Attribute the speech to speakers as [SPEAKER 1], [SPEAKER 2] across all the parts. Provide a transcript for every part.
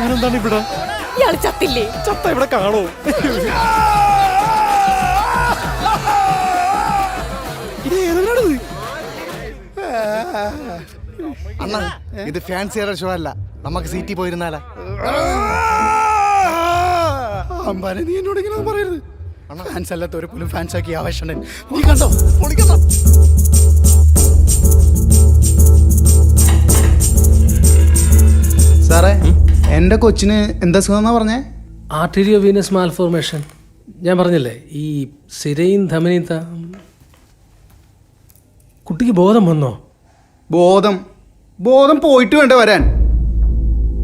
[SPEAKER 1] താനെന്താണ് ഇവിടെ?
[SPEAKER 2] ഇയാള് ചത്തില്ലേ?
[SPEAKER 1] ചത്ത ഇവിടെ കാണോ? ഇത് ഏതാണത്?
[SPEAKER 3] അണ്ണ ഇത് ഫാൻസിയുടെ ഷോ അല്ല, നമുക്ക് സീറ്റിൽ പോയിരുന്നാലാ.
[SPEAKER 1] അമ്പാനെ നീ എന്നോട് ഇങ്ങനെ പറയരുത്. ഫാൻസ് അല്ലാത്തവരെ പോലും ഫാൻസ് ആക്കി ആവേശം.
[SPEAKER 3] നീ കണ്ടോ? പൊളിക്കണ്ട.
[SPEAKER 1] സാറേ, എന്റെ കൊച്ചിന് എന്താ സുഖം പറഞ്ഞേ?
[SPEAKER 4] Arteriovenous malformation. ഞാൻ പറഞ്ഞില്ലേ, ഈ സിരയും ധമനിയും കുട്ടിക്ക് ബോധം വന്നോ?
[SPEAKER 1] ബോധം പോയിട്ട് വേണ്ട വരാൻ.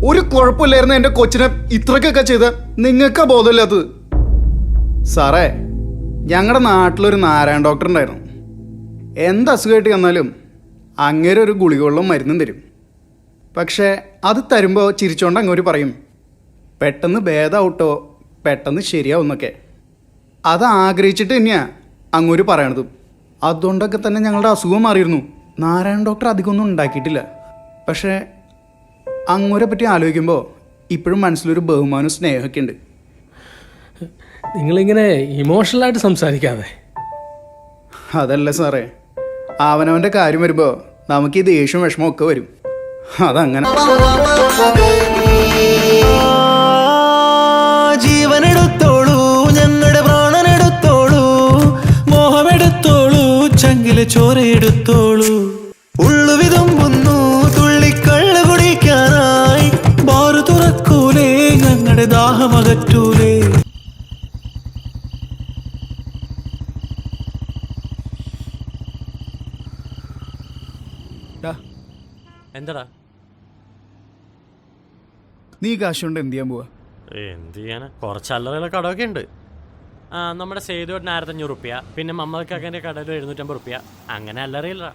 [SPEAKER 1] ഒരു കുഴപ്പമില്ലായിരുന്നു എന്റെ കൊച്ചിനെ ഇത്രക്കൊക്കെ ചെയ്ത് നിങ്ങൾക്കാ ബോധമില്ലാത്തത്. സാറേ, ഞങ്ങളുടെ നാട്ടിലൊരു നാരായണ ഡോക്ടർ ഉണ്ടായിരുന്നു. എന്ത് അസുഖമായിട്ട് വന്നാലും അങ്ങേരെ ഒരു ഗുളികവെള്ളം മരുന്നും തരും. പക്ഷേ അത് തരുമ്പോൾ ചിരിച്ചോണ്ട് അങ്ങോട്ട് പറയും, പെട്ടെന്ന് ഭേദമാവട്ടോ, പെട്ടെന്ന് ശരിയാവുന്നൊക്കെ. അത് ആഗ്രഹിച്ചിട്ട് തന്നെയാണ് അങ്ങോട്ട് പറയണതും. അതുകൊണ്ടൊക്കെ തന്നെ ഞങ്ങളുടെ അസുഖം മാറിയിരുന്നു. നാരായണ ഡോക്ടർ അധികമൊന്നും ഉണ്ടാക്കിയിട്ടില്ല. പക്ഷേ അങ്ങോരെ പറ്റി ആലോചിക്കുമ്പോൾ ഇപ്പോഴും മനസ്സിലൊരു ബഹുമാനവും സ്നേഹമൊക്കെ ഉണ്ട്.
[SPEAKER 4] നിങ്ങളിങ്ങനെ ഇമോഷണലായിട്ട് സംസാരിക്കാതെ.
[SPEAKER 1] അതല്ല സാറേ, അവനവൻ്റെ കാര്യം വരുമ്പോൾ നമുക്ക് ഈ ദേഷ്യം വിഷമമൊക്കെ വരും. അതങ്ങനെ.
[SPEAKER 5] ജീവനെടുത്തോളൂ, ഞങ്ങളുടെ പ്രാണനെടുത്തോളൂ, മോഹമെടുത്തോളൂ, ചങ്കിലെ ചോരയെടുത്തോളൂ. ഉള്ളുവിതുമ്പുന്നു തുള്ളിക്കള്ളു കുടിക്കാനായി, ബാറു തുറക്കൂലേ, ഞങ്ങളുടെ ദാഹമകറ്റൂലേ.
[SPEAKER 6] എന്താടാ
[SPEAKER 1] നീ കാശ് കൊണ്ട് എന്ത് ചെയ്യാൻ പോവാ?
[SPEAKER 6] എന്ത് ചെയ്യാനാ, കുറച്ച് അല്ലറ കടമൊക്കെ ഉണ്ട്. നമ്മുടെ സേതുവേട്ടന് 1500 റുപ്യ, പിന്നെ മമ്മക്കാക്കൻ്റെ കടയിൽ 750 റുപ്യ, അങ്ങനെ അല്ലറിയില്ല.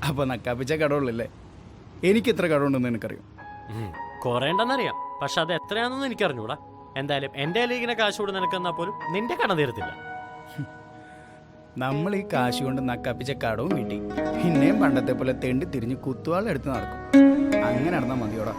[SPEAKER 1] അപ്പോൾ നക്കാപ്പിച്ച കടമുള്ളല്ലേ? എനിക്ക് എത്ര കടമുണ്ടെന്ന് എനിക്കറിയാം.
[SPEAKER 6] കുറേ ഉണ്ടെന്നറിയാം, പക്ഷെ അത് എത്രയാണെന്ന് എനിക്കറിഞ്ഞൂടാ. എന്തായാലും എൻ്റെ കയ്യിൽ ഇങ്ങനെ കാശ് കൂടെ നിനക്കെന്നാൽ പോലും നിന്റെ കട തീരത്തില്ല.
[SPEAKER 1] നമ്മൾ ഈ കാശ് കൊണ്ട് നക്കാപ്പിച്ച കടവും വീട്ടി പിന്നെയും പണ്ടത്തെ പോലെ തെണ്ടി തിരിഞ്ഞ് കുത്തുവാളെടുത്ത് നടക്കും. അങ്ങനെ നടന്നാൽ മതിയോടാ.